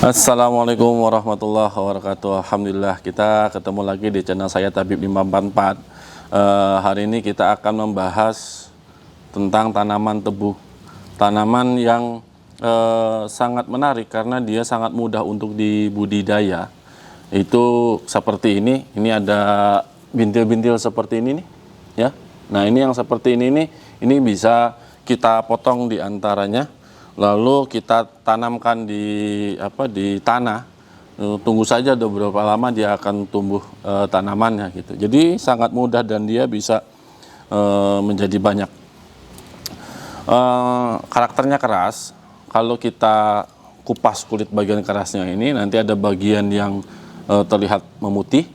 Assalamualaikum warahmatullahi wabarakatuh. Alhamdulillah kita ketemu lagi di channel saya Tabib 544. Hari ini kita akan membahas tentang tanaman tebu. Tanaman yang sangat menarik karena dia sangat mudah untuk dibudidaya. Itu seperti ini. Ini ada bintil-bintil seperti ini nih, ya. Nah, ini yang seperti ini nih, ini bisa kita potong di antaranya. Lalu kita tanamkan di tanah. Tunggu saja beberapa lama dia akan tumbuh tanamannya gitu. Jadi sangat mudah dan dia bisa menjadi banyak. Karakternya keras. Kalau kita kupas kulit bagian kerasnya ini, nanti ada bagian yang terlihat memutih.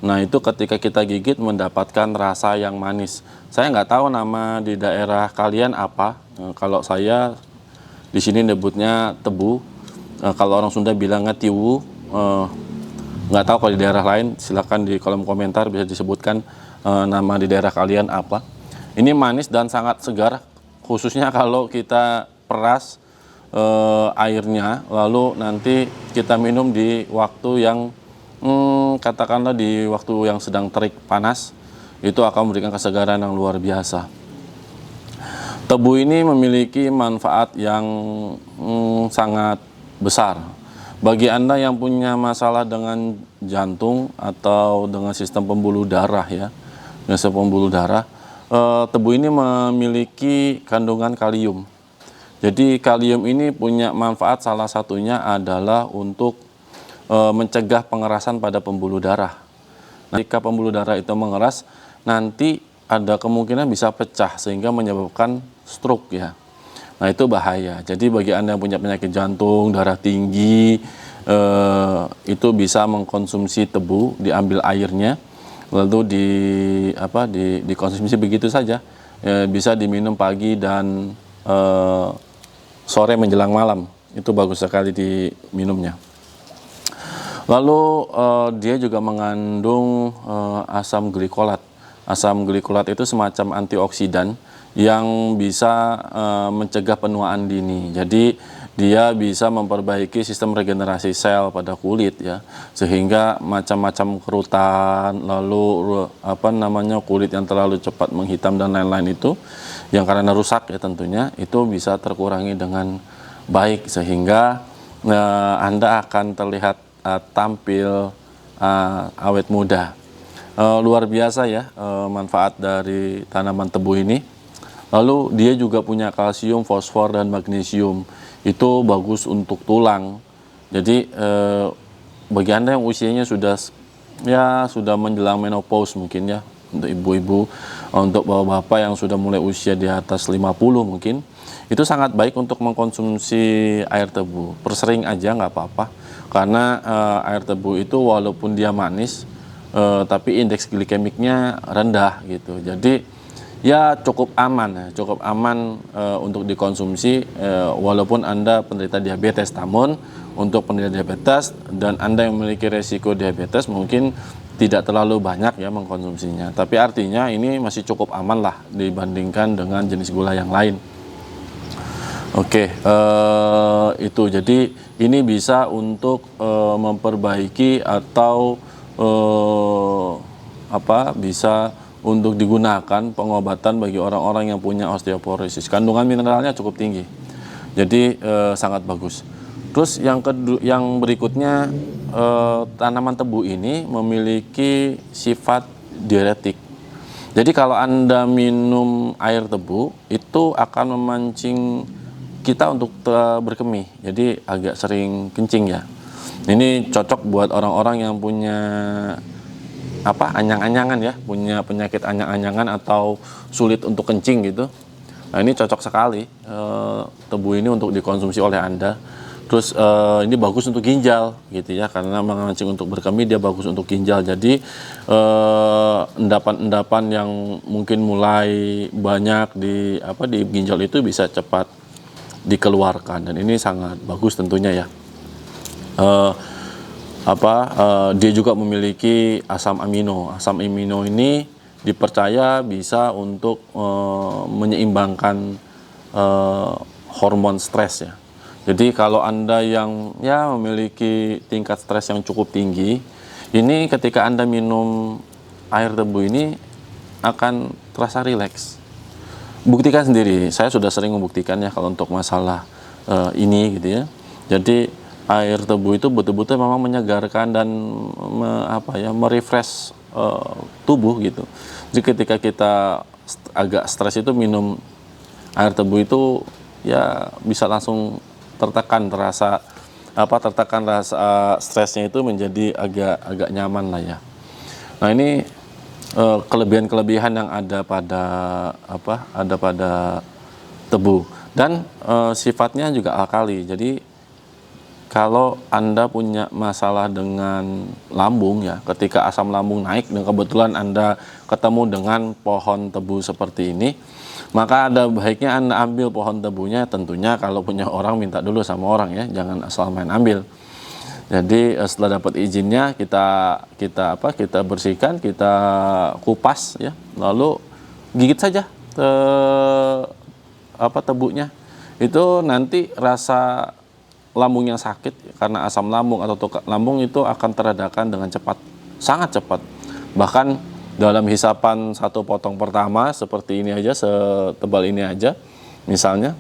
Nah, itu ketika kita gigit mendapatkan rasa yang manis. Saya nggak tahu nama di daerah kalian apa. Kalau saya di sini nyebutnya tebu. Kalau orang Sunda bilangnya tiwu. Nggak tahu kalau di daerah lain. Silahkan di kolom komentar bisa disebutkan nama di daerah kalian apa. Ini manis dan sangat segar. Khususnya kalau kita peras airnya, lalu nanti kita minum di waktu yang katakanlah di waktu yang sedang terik panas. Itu akan memberikan kesegaran yang luar biasa. Tebu ini memiliki manfaat yang sangat besar. Bagi Anda yang punya masalah dengan jantung atau dengan sistem pembuluh darah, ya, sistem pembuluh darah, tebu ini memiliki kandungan kalium. Jadi kalium ini punya manfaat, salah satunya adalah untuk mencegah pengerasan pada pembuluh darah. Nah, jika pembuluh darah itu mengeras, nanti ada kemungkinan bisa pecah sehingga menyebabkan stroke, ya. Nah, itu bahaya. Jadi bagi Anda yang punya penyakit jantung, darah tinggi, itu bisa mengkonsumsi tebu, diambil airnya, lalu dikonsumsi begitu saja. Bisa diminum pagi dan sore menjelang malam. Itu bagus sekali diminumnya. Lalu dia juga mengandung asam glikolat. Asam glikolat itu semacam antioksidan yang bisa mencegah penuaan dini. Jadi dia bisa memperbaiki sistem regenerasi sel pada kulit, ya, sehingga macam-macam kerutan, lalu kulit yang terlalu cepat menghitam dan lain-lain itu yang karena rusak, ya, tentunya itu bisa terkurangi dengan baik sehingga Anda akan terlihat tampil awet muda. Luar biasa, ya, manfaat dari tanaman tebu ini. Lalu dia juga punya kalsium, fosfor, dan magnesium. Itu bagus untuk tulang. Jadi bagi Anda yang usianya sudah menjelang menopause mungkin, ya, untuk ibu-ibu, untuk bapak-bapak yang sudah mulai usia di atas 50 mungkin, itu sangat baik untuk mengkonsumsi air tebu. Persering aja nggak apa-apa. Karena air tebu itu walaupun dia manis, tapi indeks glikemiknya rendah gitu. Jadi ya cukup aman untuk dikonsumsi walaupun Anda penderita diabetes. Namun untuk penderita diabetes dan Anda yang memiliki resiko diabetes mungkin tidak terlalu banyak, ya, mengkonsumsinya. Tapi artinya ini masih cukup aman lah dibandingkan dengan jenis gula yang lain. Oke, itu jadi ini bisa untuk memperbaiki atau bisa untuk digunakan pengobatan bagi orang-orang yang punya osteoporosis. Kandungan mineralnya cukup tinggi, jadi sangat bagus. Terus yang berikutnya, tanaman tebu ini memiliki sifat diuretik. Jadi kalau Anda minum air tebu itu akan memancing kita untuk berkemih, jadi agak sering kencing, ya. Ini cocok buat orang-orang yang punya anyang-anyangan, ya, punya penyakit anyang-anyangan atau sulit untuk kencing gitu. Nah, ini cocok sekali tebu ini untuk dikonsumsi oleh Anda. Terus ini bagus untuk ginjal gitu, ya, karena memancing untuk berkemih, dia bagus untuk ginjal. Jadi endapan-endapan yang mungkin mulai banyak di ginjal itu bisa cepat dikeluarkan, dan ini sangat bagus tentunya, ya. Dia juga memiliki asam amino. Asam amino ini dipercaya bisa untuk menyeimbangkan hormon stres, ya. Jadi kalau Anda yang ya memiliki tingkat stres yang cukup tinggi, ini ketika Anda minum air tebu ini akan terasa rileks. Buktikan sendiri, saya sudah sering membuktikan ya kalau untuk masalah ini gitu ya. Jadi air tebu itu betul-betul memang menyegarkan dan merefresh tubuh gitu. Jadi ketika kita agak stres itu minum air tebu itu ya bisa langsung tertekan rasa stresnya itu menjadi agak nyaman lah ya. Nah ini kelebihan-kelebihan yang ada pada tebu dan sifatnya juga alkali. Jadi kalau Anda punya masalah dengan lambung ya, ketika asam lambung naik dan kebetulan Anda ketemu dengan pohon tebu seperti ini, maka ada baiknya Anda ambil pohon tebunya. Tentunya kalau punya orang minta dulu sama orang ya, jangan asal main ambil. Jadi setelah dapat izinnya kita bersihkan, kita kupas ya, lalu gigit saja tebunya. Itu nanti rasa lambung yang sakit karena asam lambung atau tukak lambung itu akan teredakan dengan cepat, sangat cepat. Bahkan dalam hisapan satu potong pertama seperti ini aja, setebal ini aja misalnya,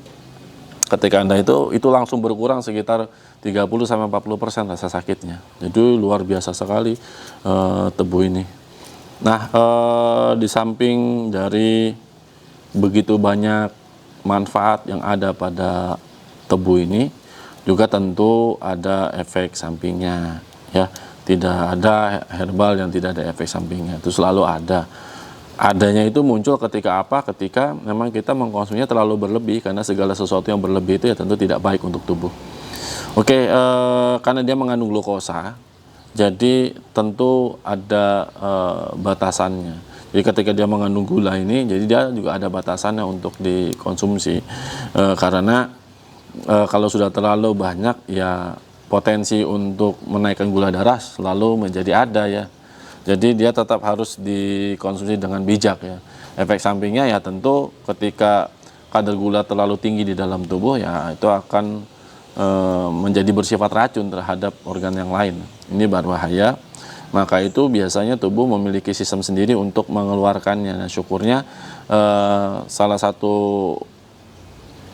ketika Anda itu langsung berkurang sekitar 30-40% rasa sakitnya. Jadi luar biasa sekali tebu ini. Nah, di samping dari begitu banyak manfaat yang ada pada tebu ini, juga tentu ada efek sampingnya ya. Tidak ada herbal yang tidak ada efek sampingnya, itu selalu ada. Adanya itu muncul ketika ketika memang kita mengkonsumsinya terlalu berlebih, karena segala sesuatu yang berlebih itu ya tentu tidak baik untuk tubuh. Oke, karena dia mengandung glukosa, jadi tentu ada batasannya. Jadi ketika dia mengandung gula ini, jadi dia juga ada batasannya untuk dikonsumsi, karena kalau sudah terlalu banyak ya potensi untuk menaikkan gula darah selalu menjadi ada ya. Jadi dia tetap harus dikonsumsi dengan bijak ya. Efek sampingnya ya tentu ketika kadar gula terlalu tinggi di dalam tubuh ya itu akan menjadi bersifat racun terhadap organ yang lain. Ini berbahaya. Maka itu biasanya tubuh memiliki sistem sendiri untuk mengeluarkannya. Nah, syukurnya salah satu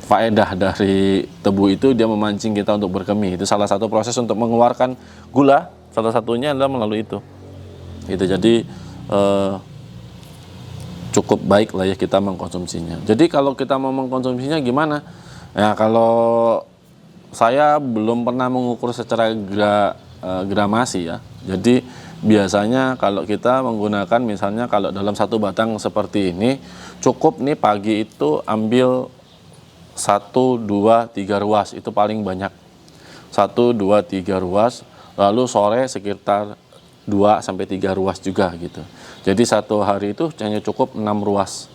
faedah dari tebu itu dia memancing kita untuk berkemih. Itu salah satu proses untuk mengeluarkan gula, salah satunya adalah melalui itu. Jadi cukup baik lah ya kita mengkonsumsinya. Jadi kalau kita mau mengkonsumsinya gimana? Ya kalau saya belum pernah mengukur secara gramasi ya. Jadi biasanya kalau kita menggunakan misalnya kalau dalam satu batang seperti ini, cukup nih pagi itu ambil 1, 2, 3 ruas, itu paling banyak. 1, 2, 3 ruas, lalu sore sekitar 2-3 ruas juga gitu. Jadi satu hari itu hanya cukup 6 ruas.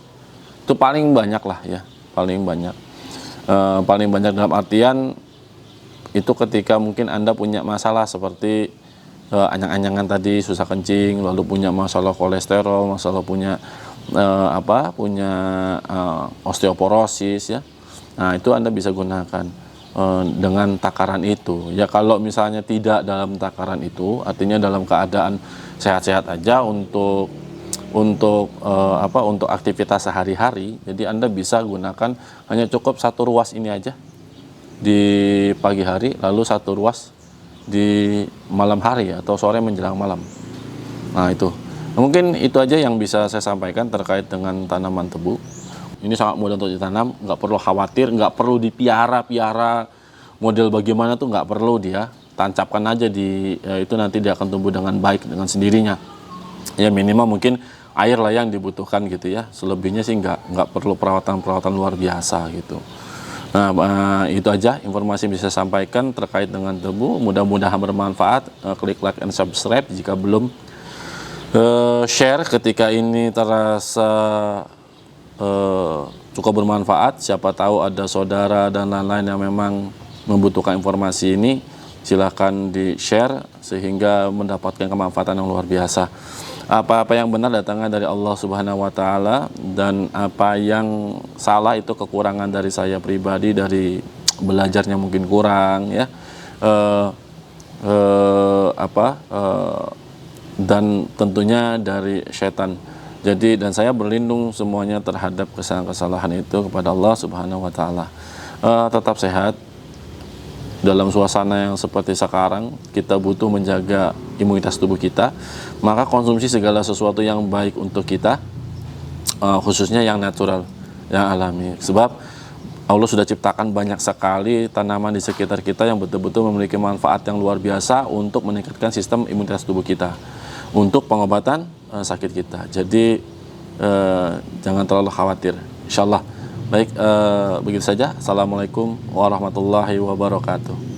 Itu paling banyak lah ya, paling banyak. Paling banyak dalam artian itu ketika mungkin Anda punya masalah seperti anyang-anyangan tadi, susah kencing, lalu punya masalah kolesterol, masalah punya osteoporosis ya. Nah, itu Anda bisa gunakan dengan takaran itu. Ya kalau misalnya tidak dalam takaran itu, artinya dalam keadaan sehat-sehat aja untuk aktivitas sehari-hari, jadi Anda bisa gunakan hanya cukup 1 ruas ini aja di pagi hari, lalu 1 ruas di malam hari atau sore menjelang malam. Nah itu. Mungkin itu aja yang bisa saya sampaikan terkait dengan tanaman tebu. Ini sangat mudah untuk ditanam, nggak perlu khawatir, nggak perlu dipiara model bagaimana tuh nggak perlu dia. Tancapkan aja itu nanti dia akan tumbuh dengan baik dengan sendirinya. Ya minimal mungkin air lah yang dibutuhkan gitu ya. Selebihnya sih nggak perlu perawatan luar biasa gitu. Nah itu aja informasi yang bisa saya sampaikan terkait dengan tebu. Mudah-mudahan bermanfaat. Klik like and subscribe jika belum. Share ketika ini terasa cukup bermanfaat. Siapa tahu ada saudara dan lain-lain yang memang membutuhkan informasi ini, silahkan di share sehingga mendapatkan kemanfaatan yang luar biasa. Apa-apa yang benar datangnya dari Allah Subhanahu wa Ta'ala, dan apa yang salah itu kekurangan dari saya pribadi, dari belajarnya mungkin kurang ya, eh, dan tentunya dari syaitan. Jadi dan saya berlindung semuanya terhadap kesalahan-kesalahan itu kepada Allah Subhanahu wa taala. Tetap sehat. Dalam suasana yang seperti sekarang, kita butuh menjaga imunitas tubuh kita, maka konsumsi segala sesuatu yang baik untuk kita, khususnya yang natural, yang alami. Sebab Allah sudah ciptakan banyak sekali tanaman di sekitar kita yang betul-betul memiliki manfaat yang luar biasa untuk meningkatkan sistem imunitas tubuh kita, untuk pengobatan sakit kita. Jadi jangan terlalu khawatir, insyaallah. Baik, begitu saja. Assalamualaikum warahmatullahi wabarakatuh.